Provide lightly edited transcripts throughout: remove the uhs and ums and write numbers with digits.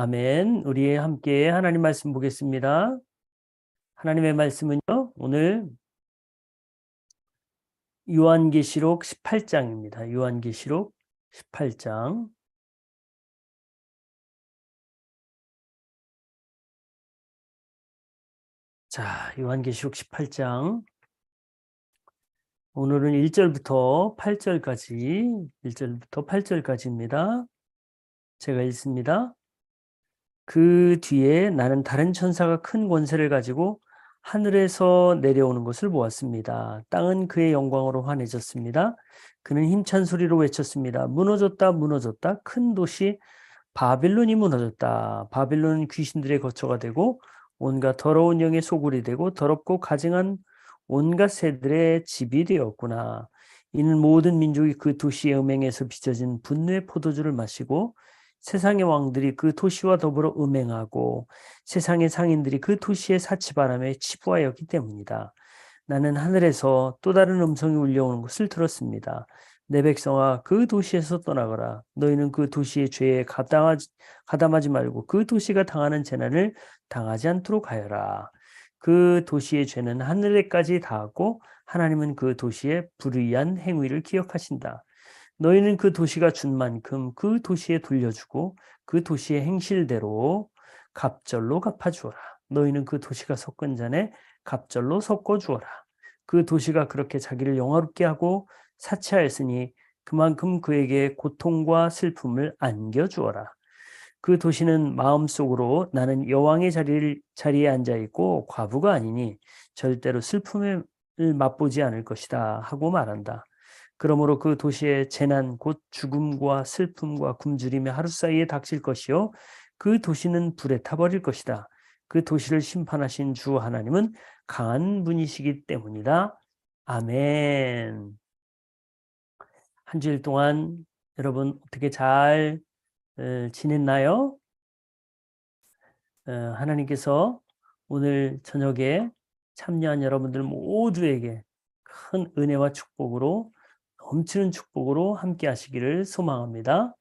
아멘. 우리 함께 하나님 말씀 보겠습니다. 하나님의 말씀은요, 오늘 요한계시록 18장입니다. 요한계시록 18장. 자, 요한계시록 18장. 오늘은 1절부터 8절까지입니다. 제가 읽습니다. 그 뒤에 나는 다른 천사가 큰 권세를 가지고 하늘에서 내려오는 것을 보았습니다. 땅은 그의 영광으로 환해졌습니다. 그는 힘찬 소리로 외쳤습니다. 무너졌다, 무너졌다. 큰 도시 바빌론이 무너졌다. 바빌론은 귀신들의 거처가 되고 온갖 더러운 영의 소굴이 되고 더럽고 가증한 온갖 새들의 집이 되었구나. 이는 모든 민족이 그 도시의 음행에서 빚어진 분노의 포도주를 마시고 세상의 왕들이 그 도시와 더불어 음행하고 세상의 상인들이 그 도시의 사치바람에 치부하였기 때문이다. 나는 하늘에서 또 다른 음성이 울려오는 것을 들었습니다. 내 백성아, 그 도시에서 떠나거라. 너희는 그 도시의 죄에 가담하지 말고 그 도시가 당하는 재난을 당하지 않도록 하여라. 그 도시의 죄는 하늘에까지 닿았고 하나님은 그 도시의 불의한 행위를 기억하신다. 너희는 그 도시가 준 만큼 그 도시에 돌려주고 그 도시의 행실대로 갑절로 갚아주어라. 너희는 그 도시가 섞은 잔에 갑절로 섞어주어라. 그 도시가 그렇게 자기를 영화롭게 하고 사치하였으니 그만큼 그에게 고통과 슬픔을 안겨주어라. 그 도시는 마음속으로 나는 여왕의 자리에 앉아있고 과부가 아니니 절대로 슬픔을 맛보지 않을 것이다 하고 말한다. 그러므로 그 도시의 재난 곧 죽음과 슬픔과 굶주림이 하루 사이에 닥칠 것이요 그 도시는 불에 타버릴 것이다. 그 도시를 심판하신 주 하나님은 강한 분이시기 때문이다. 아멘. 한 주일 동안 여러분 어떻게 잘 지냈나요? 하나님께서 오늘 저녁에 참여한 여러분들 모두에게 큰 은혜와 축복으로 넘치는 축복으로 함께 하시기를 소망합니다.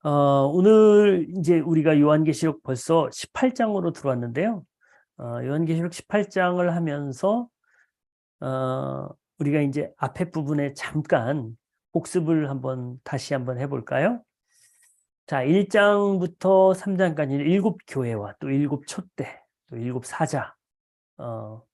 오늘 이제 우리가 요한계시록 벌써 18장으로 들어왔는데요. 요한계시록 18장을 하면서 우리가 이제 앞에 부분에 잠깐 복습을 다시 한번 해볼까요? 자, 1장부터 3장까지는 7교회와 또 7촛대, 또 7사자.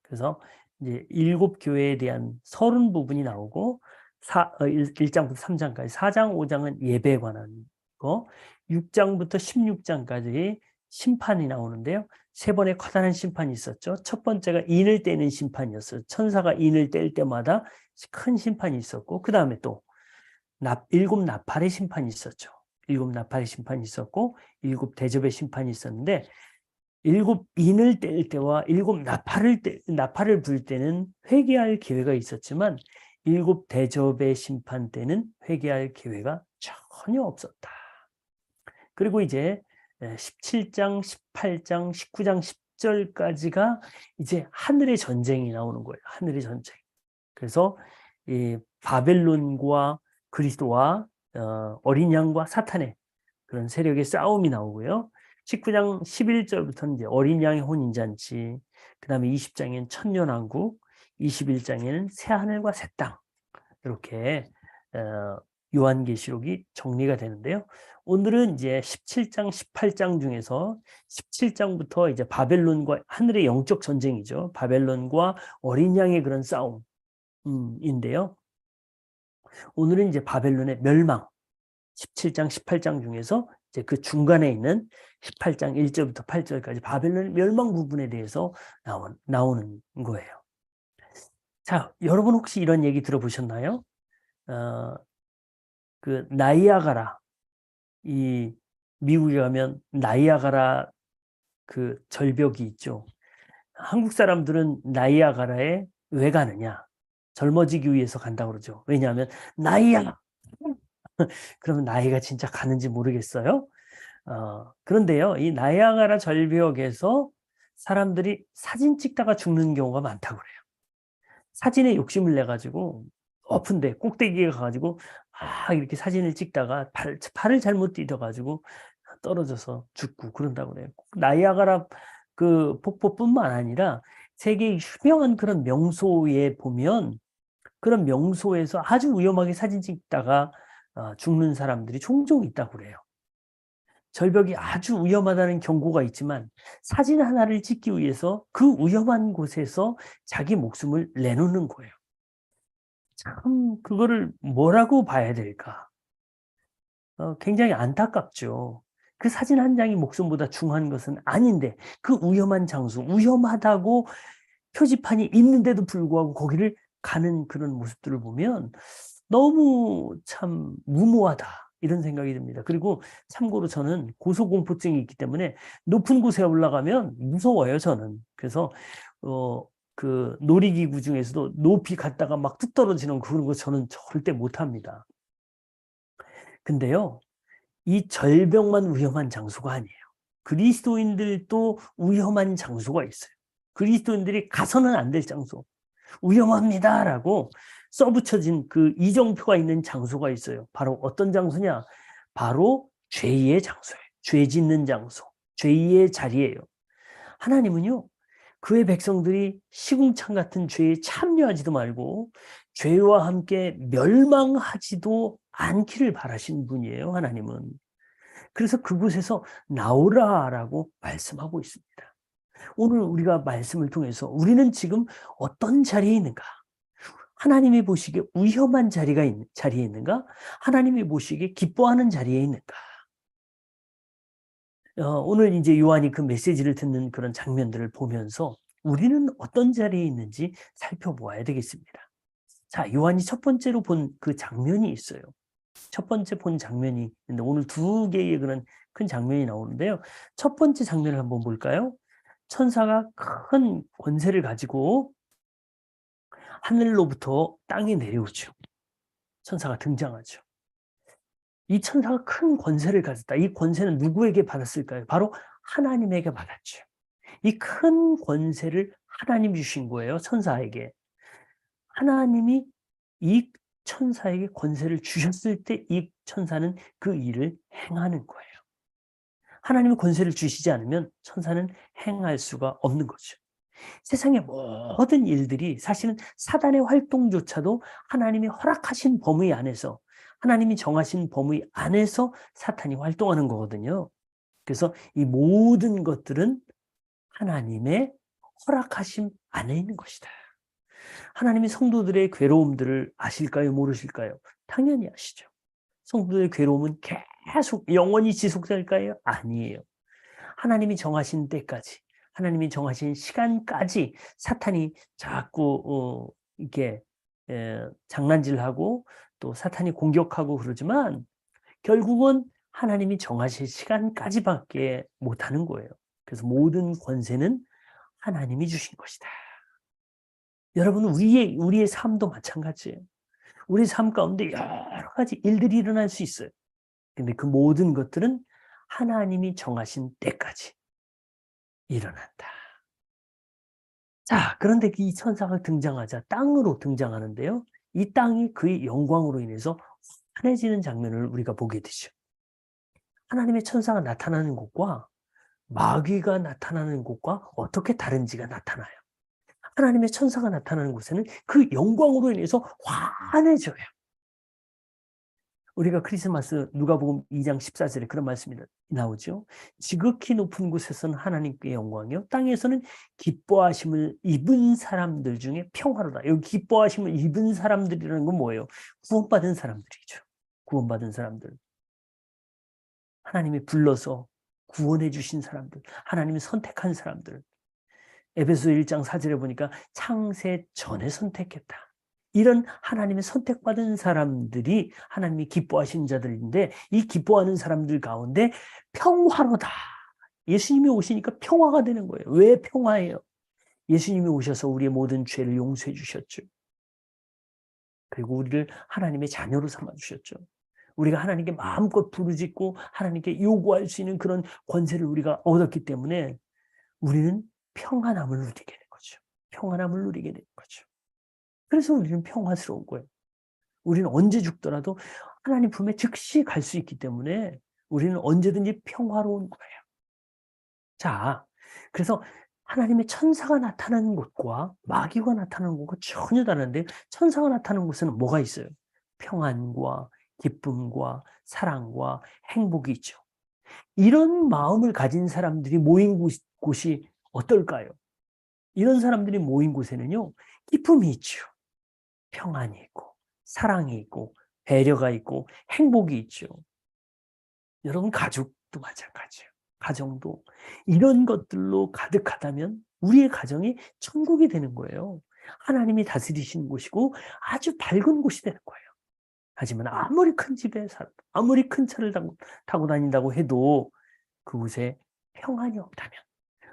그래서 이제 7교회에 대한 서론 부분이 나오고 1장부터 3장까지 4장, 5장은 예배에 관한 거, 6장부터 16장까지 심판이 나오는데요. 세 번의 커다란 심판이 있었죠. 첫 번째가 인을 떼는 심판이었어요. 천사가 인을 뗄 때마다 큰 심판이 있었고 그 다음에 또 7나팔의 심판이 있었죠. 7나팔의 심판이 있었고 7대접의 심판이 있었는데 7인을 뗄 때와 7나팔을 불 때는 회개할 기회가 있었지만 7대접의 심판 때는 회개할 기회가 전혀 없었다. 그리고 이제 17장, 18장, 19장, 10절까지가 이제 하늘의 전쟁이 나오는 거예요. 하늘의 전쟁. 그래서 이 바벨론과 그리스도와 어린 양과 사탄의 그런 세력의 싸움이 나오고요. 19장 11절부터는 이제 어린 양의 혼인잔치, 그 다음에 20장에는 천년왕국, 21장에는 새하늘과 새 땅, 이렇게 요한계시록이 정리가 되는데요. 오늘은 이제 17장, 18장 중에서 17장부터 이제 바벨론과 하늘의 영적 전쟁이죠. 바벨론과 어린 양의 그런 싸움인데요. 오늘은 이제 바벨론의 멸망, 17장, 18장 중에서 이제 그 중간에 있는 18장 1절부터 8절까지 바벨론 멸망 부분에 대해서 나오는 거예요. 자, 여러분 혹시 이런 얘기 들어보셨나요? 그 나이아가라, 이 미국에 가면 나이아가라 그 절벽이 있죠. 한국 사람들은 나이아가라에 왜 가느냐? 젊어지기 위해서 간다고 그러죠. 왜냐하면 나이야. 그러면 나이가 진짜 가는지 모르겠어요. 그런데요, 이 나이아가라 절벽에서 사람들이 사진 찍다가 죽는 경우가 많다고 그래요. 사진에 욕심을 내가지고 높은데 꼭대기에 가가지고 이렇게 사진을 찍다가 팔을 잘못 디뎌가지고 떨어져서 죽고 그런다고 그래요. 나이아가라 그 폭포뿐만 아니라 세계 유명한 그런 명소에 보면 그런 명소에서 아주 위험하게 사진 찍다가 죽는 사람들이 종종 있다고 그래요. 절벽이 아주 위험하다는 경고가 있지만 사진 하나를 찍기 위해서 그 위험한 곳에서 자기 목숨을 내놓는 거예요. 참 그거를 뭐라고 봐야 될까? 굉장히 안타깝죠. 그 사진 한 장이 목숨보다 중요한 것은 아닌데 그 위험한 장소, 위험하다고 표지판이 있는데도 불구하고 거기를 가는 그런 모습들을 보면 너무 참 무모하다 이런 생각이 듭니다. 그리고 참고로 저는 고소공포증이 있기 때문에 높은 곳에 올라가면 무서워요, 저는. 그래서 그 놀이기구 중에서도 높이 갔다가 막 뚝 떨어지는 그런 거 저는 절대 못합니다. 근데요, 이 절벽만 위험한 장소가 아니에요. 그리스도인들도 위험한 장소가 있어요. 그리스도인들이 가서는 안 될 장소, 위험합니다라고 써붙여진 그 이정표가 있는 장소가 있어요. 바로 어떤 장소냐? 바로 죄의 장소예요. 죄 짓는 장소, 죄의 자리예요. 하나님은요, 그의 백성들이 시궁창 같은 죄에 참여하지도 말고 죄와 함께 멸망하지도 않기를 바라신 분이에요, 하나님은. 그래서 그곳에서 나오라라고 말씀하고 있습니다. 오늘 우리가 말씀을 통해서 우리는 지금 어떤 자리에 있는가? 하나님이 보시기에 위험한 자리에 있는가? 하나님이 보시기에 기뻐하는 자리에 있는가? 오늘 이제 요한이 그 메시지를 듣는 그런 장면들을 보면서 우리는 어떤 자리에 있는지 살펴보아야 되겠습니다. 자, 요한이 첫 번째로 본 그 장면이 있어요. 첫 번째 본 장면이 있는데 오늘 두 개의 그런 큰 장면이 나오는데요. 첫 번째 장면을 한번 볼까요? 천사가 큰 권세를 가지고 하늘로부터 땅에 내려오죠. 천사가 등장하죠. 이 천사가 큰 권세를 가졌다. 이 권세는 누구에게 받았을까요? 바로 하나님에게 받았죠. 이 큰 권세를 하나님이 주신 거예요, 천사에게. 하나님이 이 천사에게 권세를 주셨을 때 이 천사는 그 일을 행하는 거예요. 하나님이 권세를 주시지 않으면 천사는 행할 수가 없는 거죠. 세상의 모든 일들이 사실은 사단의 활동조차도 하나님이 허락하신 범위 안에서, 하나님이 정하신 범위 안에서 사탄이 활동하는 거거든요. 그래서 이 모든 것들은 하나님의 허락하심 안에 있는 것이다. 하나님이 성도들의 괴로움들을 아실까요? 모르실까요? 당연히 아시죠. 성도들의 괴로움은 계속 영원히 지속될까요? 아니에요. 하나님이 정하신 때까지, 하나님이 정하신 시간까지 사탄이 자꾸 이렇게 장난질하고 또 사탄이 공격하고 그러지만 결국은 하나님이 정하신 시간까지밖에 못하는 거예요. 그래서 모든 권세는 하나님이 주신 것이다. 여러분, 우리의 삶도 마찬가지예요. 우리 삶 가운데 여러 가지 일들이 일어날 수 있어요. 근데 그 모든 것들은 하나님이 정하신 때까지 일어난다. 자, 그런데 이 천사가 등장하자 땅으로 등장하는데요. 이 땅이 그의 영광으로 인해서 환해지는 장면을 우리가 보게 되죠. 하나님의 천사가 나타나는 곳과 마귀가 나타나는 곳과 어떻게 다른지가 나타나요. 하나님의 천사가 나타나는 곳에는 그 영광으로 인해서 환해져요. 우리가 크리스마스 누가복음 2장 14절에 그런 말씀이 나오죠. 지극히 높은 곳에서는 하나님께 영광이요, 땅에서는 기뻐하심을 입은 사람들 중에 평화로다. 여기 기뻐하심을 입은 사람들이라는 건 뭐예요? 구원받은 사람들이죠. 구원받은 사람들. 하나님이 불러서 구원해 주신 사람들, 하나님이 선택한 사람들. 에베소 1장 4절에 보니까 창세 전에 선택했다. 이런 하나님의 선택받은 사람들이 하나님이 기뻐하신 자들인데 이 기뻐하는 사람들 가운데 평화로다. 예수님이 오시니까 평화가 되는 거예요. 왜 평화예요? 예수님이 오셔서 우리의 모든 죄를 용서해 주셨죠. 그리고 우리를 하나님의 자녀로 삼아 주셨죠. 우리가 하나님께 마음껏 부르짖고 하나님께 요구할 수 있는 그런 권세를 우리가 얻었기 때문에 우리는 평안함을 누리게 된 거죠. 평안함을 누리게 된 거죠. 그래서 우리는 평화스러운 거예요. 우리는 언제 죽더라도 하나님 품에 즉시 갈 수 있기 때문에 우리는 언제든지 평화로운 거예요. 자, 그래서 하나님의 천사가 나타나는 곳과 마귀가 나타나는 곳과 전혀 다른데, 천사가 나타나는 곳에는 뭐가 있어요? 평안과 기쁨과 사랑과 행복이 있죠. 이런 마음을 가진 사람들이 모인 곳이 어떨까요? 이런 사람들이 모인 곳에는요, 기쁨이 있죠. 평안이 있고, 사랑이 있고, 배려가 있고, 행복이 있죠. 여러분, 가족도 마찬가지예요. 가정도 이런 것들로 가득하다면 우리의 가정이 천국이 되는 거예요. 하나님이 다스리시는 곳이고 아주 밝은 곳이 되는 거예요. 하지만 아무리 큰 집에 살고 아무리 큰 차를 타고 다닌다고 해도 그곳에 평안이 없다면,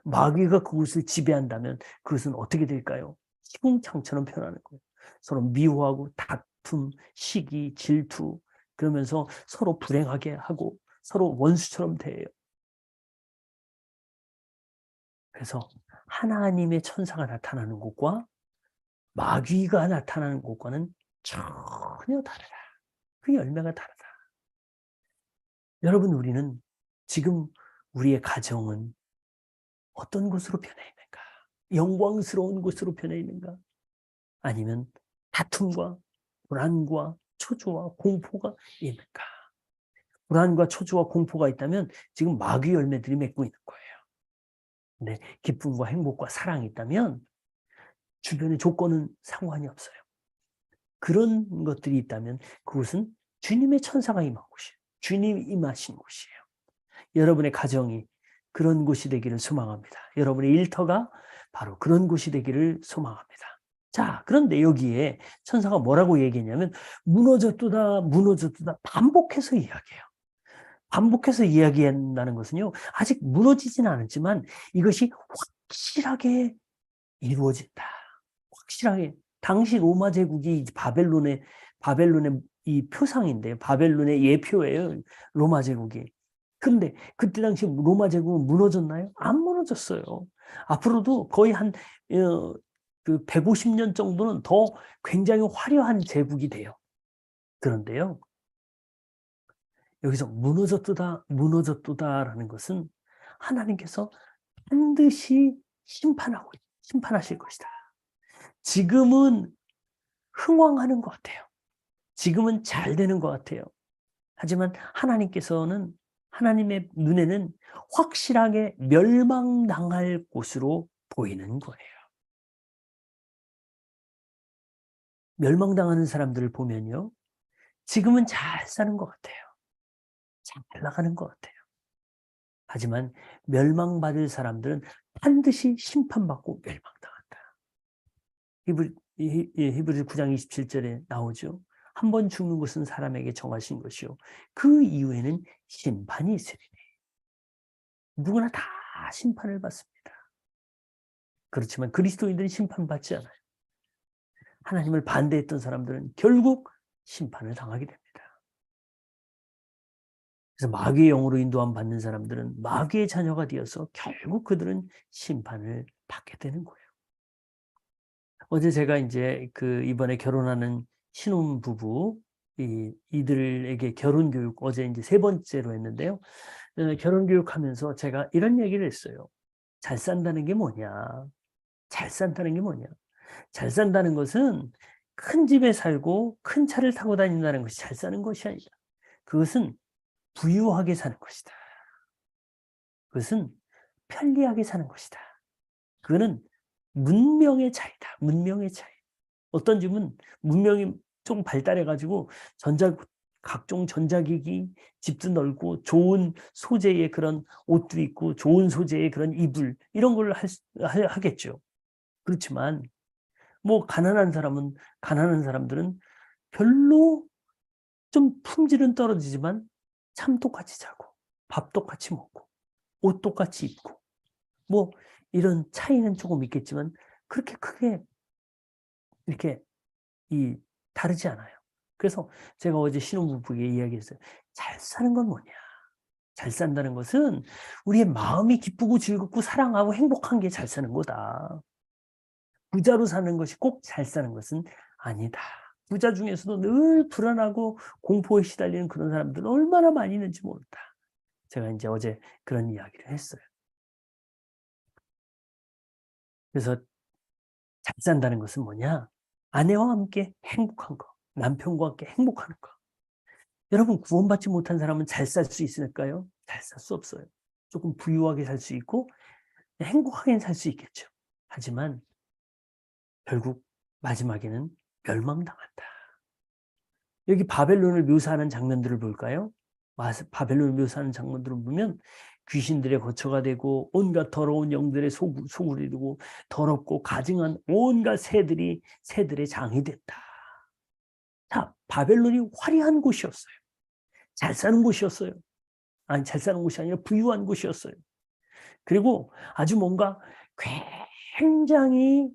마귀가 그곳을 지배한다면 그것은 어떻게 될까요? 시궁창처럼 변하는 거예요. 서로 미워하고 다툼, 시기, 질투, 그러면서 서로 불행하게 하고 서로 원수처럼 대해요. 그래서 하나님의 천사가 나타나는 곳과 마귀가 나타나는 곳과는 전혀 다르다. 그 열매가 다르다. 여러분, 우리는 지금 우리의 가정은 어떤 곳으로 변해 있는가? 영광스러운 곳으로 변해 있는가? 아니면 다툼과 불안과 초조와 공포가 있는가? 불안과 초조와 공포가 있다면 지금 마귀 열매들이 맺고 있는 거예요. 근데 기쁨과 행복과 사랑이 있다면 주변의 조건은 상관이 없어요. 그런 것들이 있다면 그곳은 주님의 천사가 임한 곳이에요. 주님이 임하신 곳이에요. 여러분의 가정이 그런 곳이 되기를 소망합니다. 여러분의 일터가 바로 그런 곳이 되기를 소망합니다. 자, 그런데 여기에 천사가 뭐라고 얘기했냐면 무너졌도다, 무너졌도다 반복해서 이야기해요. 반복해서 이야기한다는 것은요, 아직 무너지진 않았지만 이것이 확실하게 이루어진다. 확실하게. 당시 로마 제국이 바벨론의 이 표상인데, 바벨론의 예표예요. 로마 제국이. 근데 그때 당시 로마 제국은 무너졌나요? 안 무너졌어요. 앞으로도 거의 그 150년 정도는 더 굉장히 화려한 제국이 돼요. 그런데요, 여기서 무너졌도다, 무너졌도다라는 것은 하나님께서 반드시 심판하실 것이다. 지금은 흥왕하는 것 같아요. 지금은 잘 되는 것 같아요. 하지만 하나님께서는, 하나님의 눈에는 확실하게 멸망당할 곳으로 보이는 거예요. 멸망당하는 사람들을 보면요, 지금은 잘 사는 것 같아요. 잘 나가는 것 같아요. 하지만 멸망받을 사람들은 반드시 심판받고 멸망당한다. 히브리 9장 27절에 나오죠. 한 번 죽는 것은 사람에게 정하신 것이요, 그 이후에는 심판이 있으리니. 누구나 다 심판을 받습니다. 그렇지만 그리스도인들은 심판받지 않아요. 하나님을 반대했던 사람들은 결국 심판을 당하게 됩니다. 그래서 마귀의 영으로 인도함 받는 사람들은 마귀의 자녀가 되어서 결국 그들은 심판을 받게 되는 거예요. 어제 제가 이제 이번에 결혼하는 신혼 부부, 이들에게 결혼 교육 어제 이제 3번째로 했는데요. 결혼 교육하면서 제가 이런 얘기를 했어요. 잘 산다는 게 뭐냐? 잘 산다는 게 뭐냐? 잘 산다는 것은 큰 집에 살고 큰 차를 타고 다닌다는 것이 잘 사는 것이 아니다. 그것은 부유하게 사는 것이다. 그것은 편리하게 사는 것이다. 그거는 문명의 차이다. 문명의 차이. 어떤 집은 문명이 좀 발달해가지고 각종 전자기기, 집도 넓고 좋은 소재의 그런 옷도 입고 좋은 소재의 그런 이불, 이런 걸 하겠죠. 그렇지만 뭐 가난한 사람들은 별로 좀 품질은 떨어지지만 참 똑같이 자고 밥 똑같이 먹고 옷 똑같이 입고 뭐 이런 차이는 조금 있겠지만 그렇게 크게 이렇게 다르지 않아요. 그래서 제가 어제 신혼부부에게 이야기했어요. 잘 사는 건 뭐냐? 잘 산다는 것은 우리의 마음이 기쁘고 즐겁고 사랑하고 행복한 게 잘 사는 거다. 부자로 사는 것이 꼭 잘 사는 것은 아니다. 부자 중에서도 늘 불안하고 공포에 시달리는 그런 사람들은 얼마나 많이 있는지 모른다. 제가 이제 어제 그런 이야기를 했어요. 그래서 잘 산다는 것은 뭐냐? 아내와 함께 행복한 거, 남편과 함께 행복하는 거. 여러분, 구원받지 못한 사람은 잘 살 수 있을까요? 잘 살 수 없어요. 조금 부유하게 살 수 있고 행복하게 살 수 있겠죠. 하지만 결국 마지막에는 멸망당한다. 여기 바벨론을 묘사하는 장면들을 볼까요? 바벨론을 묘사하는 장면들을 보면 귀신들의 거처가 되고 온갖 더러운 영들의 소굴이 되고 더럽고 가증한 온갖 새들의 장이 됐다. 자, 바벨론이 화려한 곳이었어요. 잘 사는 곳이었어요. 아니, 잘 사는 곳이 아니라 부유한 곳이었어요. 그리고 아주 뭔가 굉장히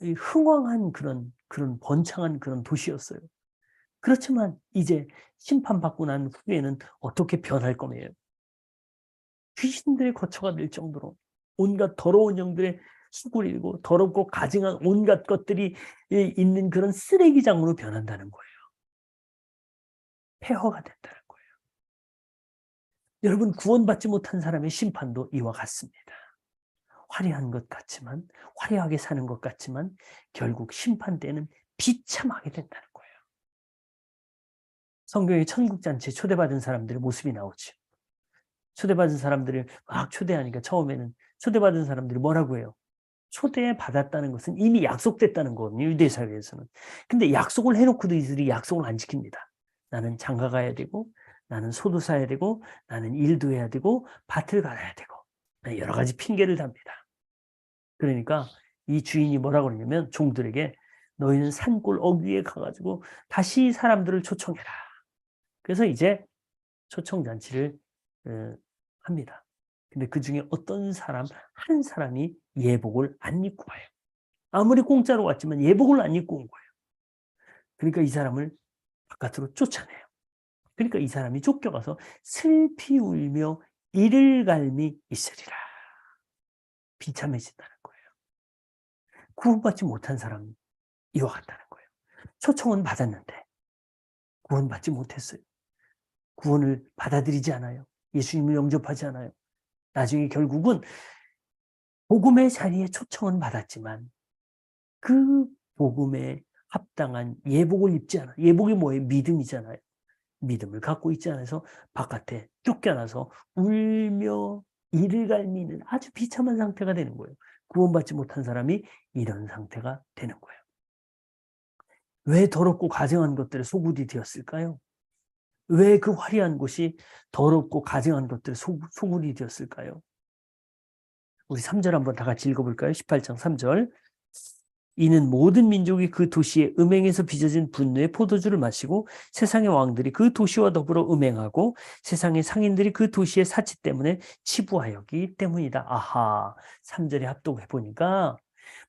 흥왕한 그런 번창한 그런 도시였어요. 그렇지만 이제 심판받고 난 후에는 어떻게 변할 거예요? 귀신들의 거처가 될 정도로 온갖 더러운 영들의 수굴이고 더럽고 가증한 온갖 것들이 있는 그런 쓰레기장으로 변한다는 거예요. 폐허가 된다는 거예요. 여러분, 구원받지 못한 사람의 심판도 이와 같습니다. 화려한 것 같지만, 화려하게 사는 것 같지만 결국 심판 때는 비참하게 된다는 거예요. 성경에 천국잔치에 초대받은 사람들의 모습이 나오죠. 초대받은 사람들을 막 초대하니까 처음에는 초대받은 사람들이 뭐라고 해요? 초대받았다는 것은 이미 약속됐다는 거거든요. 유대사회에서는. 근데 약속을 해놓고도 이들이 약속을 안 지킵니다. 나는 장가 가야 되고, 나는 소도 사야 되고, 나는 일도 해야 되고, 밭을 갈아야 되고, 여러 가지 핑계를 답니다. 그러니까 이 주인이 뭐라고 그러냐면 종들에게 너희는 산골 어귀에 가가지고 다시 사람들을 초청해라. 그래서 이제 초청잔치를 합니다. 근데 그 중에 어떤 사람, 한 사람이 예복을 안 입고 와요. 아무리 공짜로 왔지만 예복을 안 입고 온 거예요. 그러니까 이 사람을 바깥으로 쫓아내요. 그러니까 이 사람이 쫓겨가서 슬피 울며 이를 갈미 있으리라. 비참해진다는 거예요. 구원받지 못한 사람이 이와 같다는 거예요. 초청은 받았는데 구원받지 못했어요. 구원을 받아들이지 않아요. 예수님을 영접하지 않아요. 나중에 결국은 복음의 자리에 초청은 받았지만 그 복음에 합당한 예복을 입지 않아요. 예복이 뭐예요? 믿음이잖아요. 믿음을 갖고 있지 않아서 바깥에 쫓겨나서 울며 이를 갈미는 아주 비참한 상태가 되는 거예요. 구원받지 못한 사람이 이런 상태가 되는 거예요. 왜 더럽고 가증한 것들의 소굴이 되었을까요? 왜 그 화려한 곳이 더럽고 가증한 것들의 소굴이 되었을까요? 우리 3절 한번 다 같이 읽어볼까요? 18장 3절. 이는 모든 민족이 그 도시에 음행에서 빚어진 분노의 포도주를 마시고 세상의 왕들이 그 도시와 더불어 음행하고 세상의 상인들이 그 도시의 사치 때문에 치부하였기 때문이다. 아하, 3절에 합독해 보니까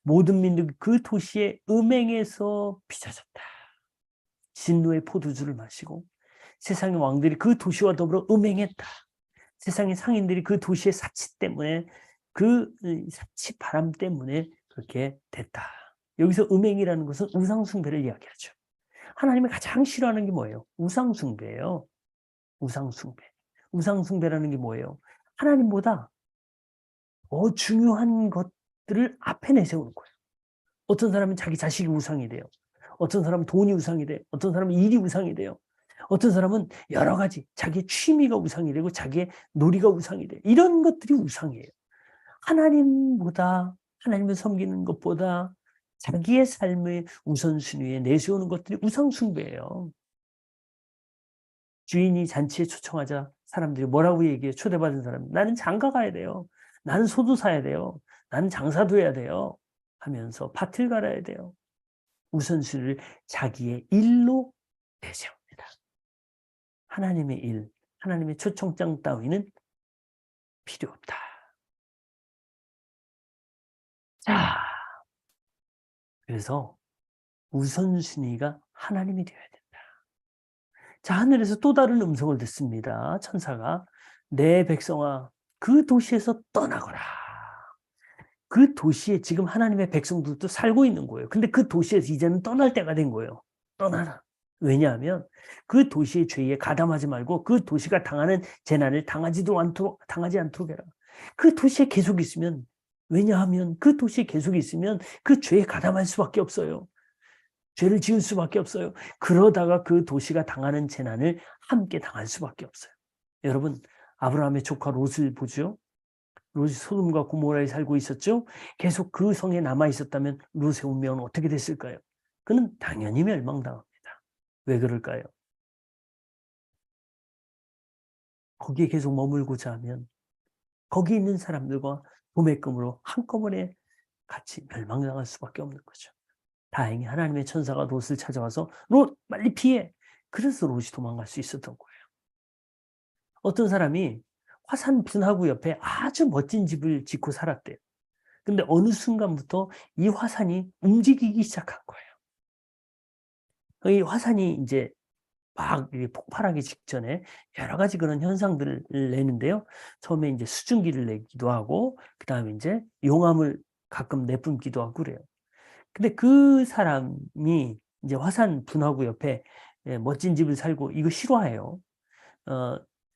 모든 민족이 그 도시의 음행에서 빚어졌다. 진노의 포도주를 마시고 세상의 왕들이 그 도시와 더불어 음행했다. 세상의 상인들이 그 도시의 사치 때문에 그 사치 바람 때문에 그렇게 됐다. 여기서 음행이라는 것은 우상숭배를 이야기하죠. 하나님이 가장 싫어하는 게 뭐예요? 우상숭배예요. 우상숭배. 우상숭배라는 게 뭐예요? 하나님보다 더 중요한 것들을 앞에 내세우는 거예요. 어떤 사람은 자기 자식이 우상이 돼요. 어떤 사람은 돈이 우상이 돼요. 어떤 사람은 일이 우상이 돼요. 어떤 사람은 여러 가지 자기의 취미가 우상이 되고 자기의 놀이가 우상이 돼요. 이런 것들이 우상이에요. 하나님보다 하나님을 섬기는 것보다 자기의 삶의 우선순위에 내세우는 것들이 우상숭배예요. 주인이 잔치에 초청하자 사람들이 뭐라고 얘기해요? 초대받은 사람. 나는 장가 가야 돼요. 나는 소도 사야 돼요. 나는 장사도 해야 돼요. 하면서 밭을 갈아야 돼요. 우선순위를 자기의 일로 내세웁니다. 하나님의 일, 하나님의 초청장 따위는 필요 없다. 자, 그래서 우선순위가 하나님이 되어야 된다. 자, 하늘에서 또 다른 음성을 듣습니다. 천사가 내 백성아 그 도시에서 떠나거라. 그 도시에 지금 하나님의 백성들도 살고 있는 거예요. 근데 그 도시에서 이제는 떠날 때가 된 거예요. 떠나라. 왜냐하면 그 도시의 죄에 가담하지 말고 그 도시가 당하는 재난을 당하지 않도록 해라. 그 도시에 계속 있으면, 왜냐하면 그 도시에 계속 있으면 그 죄에 가담할 수밖에 없어요. 죄를 지을 수밖에 없어요. 그러다가 그 도시가 당하는 재난을 함께 당할 수밖에 없어요. 여러분, 아브라함의 조카 롯을 보죠. 롯이 소돔과 고모라에 살고 있었죠. 계속 그 성에 남아 있었다면 롯의 운명은 어떻게 됐을까요? 그는 당연히 멸망당합니다. 왜 그럴까요? 거기에 계속 머물고자 하면 거기 있는 사람들과 도매금으로 한꺼번에 같이 멸망당할 수밖에 없는 거죠. 다행히 하나님의 천사가 롯을 찾아와서 롯 빨리 피해. 그래서 롯이 도망갈 수 있었던 거예요. 어떤 사람이 화산 분화구 옆에 아주 멋진 집을 짓고 살았대요. 근데 어느 순간부터 이 화산이 움직이기 시작한 거예요. 이 화산이 이제 막 폭발하기 직전에 여러 가지 그런 현상들을 내는데요. 처음에 이제 수증기를 내기도 하고, 그 다음에 이제 용암을 가끔 내뿜기도 하고 그래요. 근데 그 사람이 이제 화산 분화구 옆에 멋진 집을 살고 이거 싫어해요.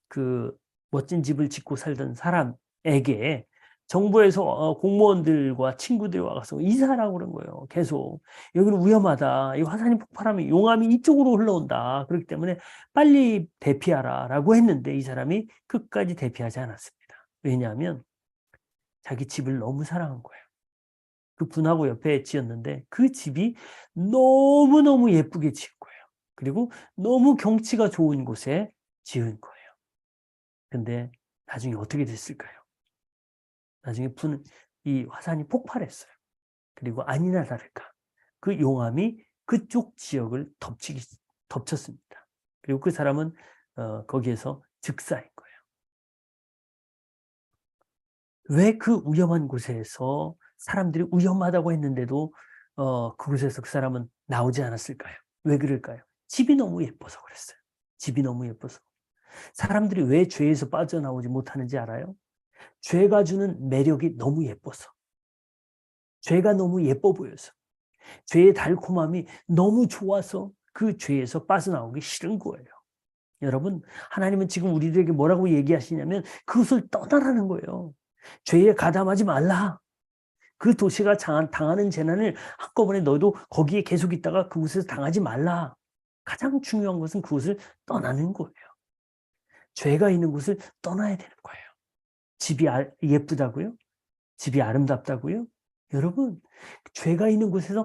그 멋진 집을 짓고 살던 사람에게 정부에서 공무원들과 친구들이 와서 이사하라고 그런 거예요. 계속. 여기는 위험하다. 이 화산이 폭발하면 용암이 이쪽으로 흘러온다. 그렇기 때문에 빨리 대피하라 라고 했는데 이 사람이 끝까지 대피하지 않았습니다. 왜냐하면 자기 집을 너무 사랑한 거예요. 그 분화구 옆에 지었는데 그 집이 너무너무 예쁘게 지은 거예요. 그리고 너무 경치가 좋은 곳에 지은 거예요. 근데 나중에 어떻게 됐을까요? 나중에 이 화산이 폭발했어요. 그리고 아니나 다를까 그 용암이 그쪽 지역을 덮쳤습니다. 그리고 그 사람은 거기에서 즉사인 거예요. 왜 그 위험한 곳에서 사람들이 위험하다고 했는데도 그곳에서 그 사람은 나오지 않았을까요? 왜 그럴까요? 집이 너무 예뻐서 그랬어요. 집이 너무 예뻐서. 사람들이 왜 죄에서 빠져나오지 못하는지 알아요? 죄가 주는 매력이 너무 예뻐서. 죄가 너무 예뻐 보여서. 죄의 달콤함이 너무 좋아서 그 죄에서 빠져나오기 싫은 거예요. 여러분, 하나님은 지금 우리들에게 뭐라고 얘기하시냐면 그것을 떠나라는 거예요. 죄에 가담하지 말라. 그 도시가 당하는 재난을 한꺼번에 너도 거기에 계속 있다가 그곳에서 당하지 말라. 가장 중요한 것은 그곳을 떠나는 거예요. 죄가 있는 곳을 떠나야 되는 거예요. 집이 예쁘다고요? 집이 아름답다고요? 여러분, 죄가 있는 곳에서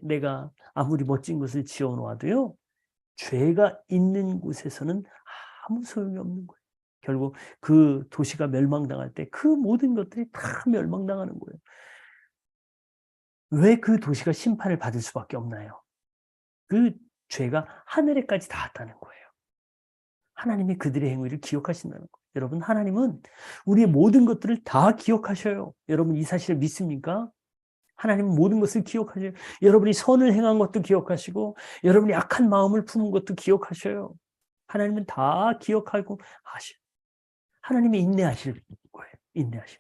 내가 아무리 멋진 것을 지어 놓아도요, 죄가 있는 곳에서는 아무 소용이 없는 거예요. 결국 그 도시가 멸망당할 때 그 모든 것들이 다 멸망당하는 거예요. 왜 그 도시가 심판을 받을 수밖에 없나요? 그 죄가 하늘에까지 닿았다는 거예요. 하나님이 그들의 행위를 기억하신다는 거예요. 여러분, 하나님은 우리의 모든 것들을 다 기억하셔요. 여러분, 이 사실을 믿습니까? 하나님은 모든 것을 기억하셔요. 여러분이 선을 행한 것도 기억하시고 여러분이 악한 마음을 품은 것도 기억하셔요. 하나님은 다 기억하고 하셔요. 하나님이 인내하실 거예요. 인내하실.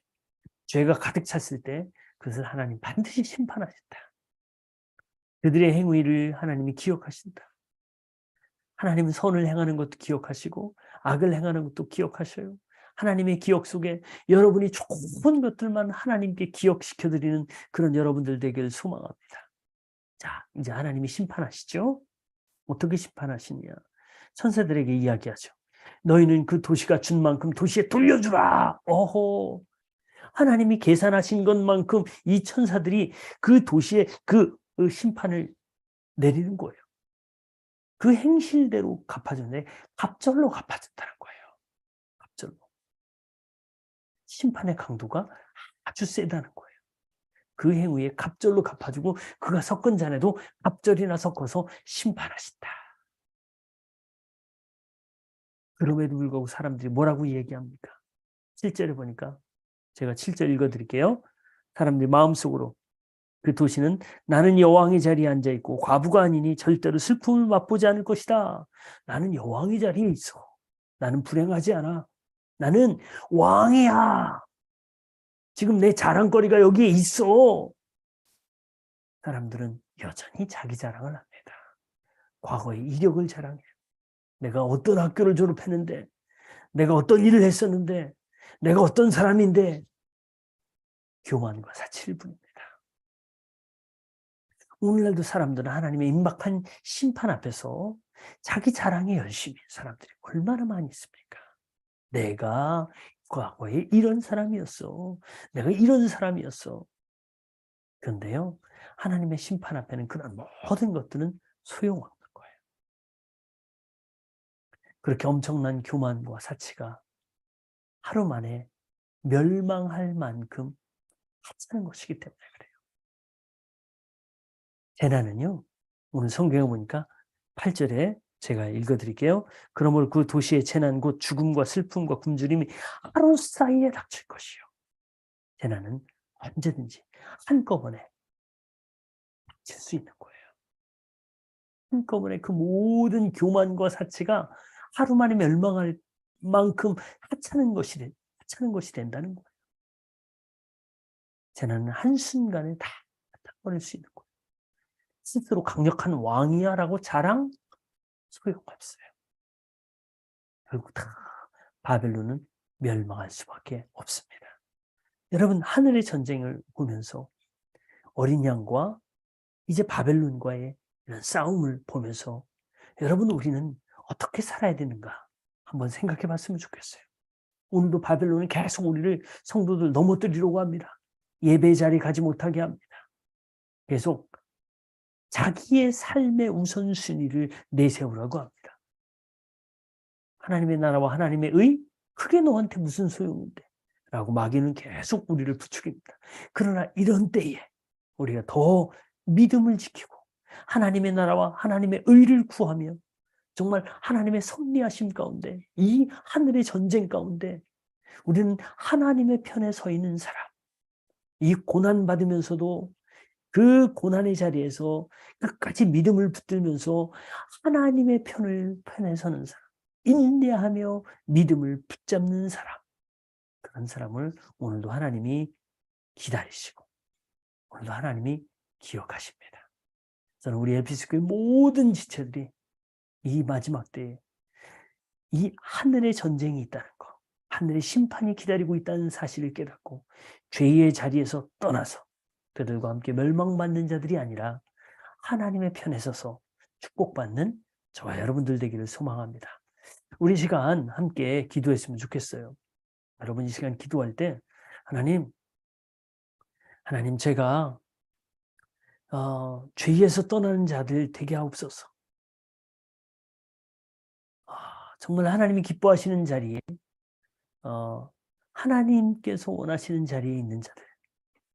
죄가 가득 찼을 때 그것을 하나님 반드시 심판하신다. 그들의 행위를 하나님이 기억하신다. 하나님은 선을 행하는 것도 기억하시고 악을 행하는 것도 기억하셔요. 하나님의 기억 속에 여러분이 좋은 것들만 하나님께 기억시켜 드리는 그런 여러분들 되기를 소망합니다. 자, 이제 하나님이 심판하시죠? 어떻게 심판하시냐? 천사들에게 이야기하죠. 너희는 그 도시가 준 만큼 도시에 돌려주라. 어허. 하나님이 계산하신 것만큼 이 천사들이 그 도시에 그 심판을 내리는 거예요. 그 행실대로 갚아주는데 갑절로 갚아준다는 거예요. 갑절로. 심판의 강도가 아주 세다는 거예요. 그 행위에 갑절로 갚아주고 그가 섞은 잔에도 갑절이나 섞어서 심판하신다. 그럼에도 불구하고 사람들이 뭐라고 얘기합니까? 7절에 보니까 제가 7절 읽어드릴게요. 사람들이 마음속으로 그 도시는 나는 여왕의 자리에 앉아있고 과부가 아니니 절대로 슬픔을 맛보지 않을 것이다. 나는 여왕의 자리에 있어. 나는 불행하지 않아. 나는 왕이야. 지금 내 자랑거리가 여기에 있어. 사람들은 여전히 자기 자랑을 합니다. 과거의 이력을 자랑해요. 내가 어떤 학교를 졸업했는데, 내가 어떤 일을 했었는데, 내가 어떤 사람인데, 교만과 사치를 부립니다. 오늘날도 사람들은 하나님의 임박한 심판 앞에서 자기 자랑에 열심히 사람들이 얼마나 많이 있습니까? 내가 과거에 이런 사람이었어. 내가 이런 사람이었어. 그런데요, 하나님의 심판 앞에는 그런 모든 것들은 소용없는 거예요. 그렇게 엄청난 교만과 사치가 하루 만에 멸망할 만큼 하찮은 것이기 때문에 그래요. 재난은요, 오늘 성경에 보니까 8절에 제가 읽어드릴게요. 그러므로 그 도시의 재난 곧 죽음과 슬픔과 굶주림이 하루 사이에 닥칠 것이요. 재난은 언제든지 한꺼번에 닥칠 수 있는 거예요. 한꺼번에 그 모든 교만과 사치가 하루 만에 멸망할 만큼 하찮은 것이 된다는 거예요. 재난은 한순간에 다 닥쳐버릴 수 있는 거예요. 스스로 강력한 왕이야라고 자랑 소용없어요. 결국 다 바벨론은 멸망할 수밖에 없습니다. 여러분, 하늘의 전쟁을 보면서 어린 양과 이제 바벨론과의 이런 싸움을 보면서 여러분, 우리는 어떻게 살아야 되는가 한번 생각해 봤으면 좋겠어요. 오늘도 바벨론은 계속 우리를 성도들 넘어뜨리려고 합니다. 예배 자리 가지 못하게 합니다. 계속 자기의 삶의 우선순위를 내세우라고 합니다. 하나님의 나라와 하나님의 의? 그게 너한테 무슨 소용인데? 라고 마귀는 계속 우리를 부추깁니다. 그러나 이런 때에 우리가 더 믿음을 지키고 하나님의 나라와 하나님의 의를 구하며 정말 하나님의 섭리하심 가운데 이 하늘의 전쟁 가운데 우리는 하나님의 편에 서 있는 사람, 이 고난받으면서도 그 고난의 자리에서 끝까지 믿음을 붙들면서 하나님의 편에 서는 사람, 인내하며 믿음을 붙잡는 사람, 그런 사람을 오늘도 하나님이 기다리시고 오늘도 하나님이 기억하십니다. 저는 우리 에피스교회 모든 지체들이 이 마지막 때에 이 하늘의 전쟁이 있다는 거, 하늘의 심판이 기다리고 있다는 사실을 깨닫고 죄의 자리에서 떠나서 그들과 함께 멸망받는 자들이 아니라 하나님의 편에 서서 축복받는 저와 여러분들 되기를 소망합니다. 우리 시간 함께 기도했으면 좋겠어요. 여러분 이 시간 기도할 때 하나님 제가 죄에서 떠나는 자들 되게 하옵소서. 정말 하나님이 기뻐하시는 자리에 하나님께서 원하시는 자리에 있는 자들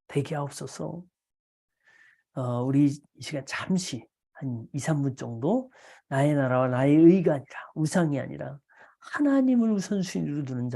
되게 하옵소서. 우리 이 시간 잠시 한 2, 3분 정도 나의 나라와 나의 의가 아니라 우상이 아니라 하나님을 우선순위로 두는 자가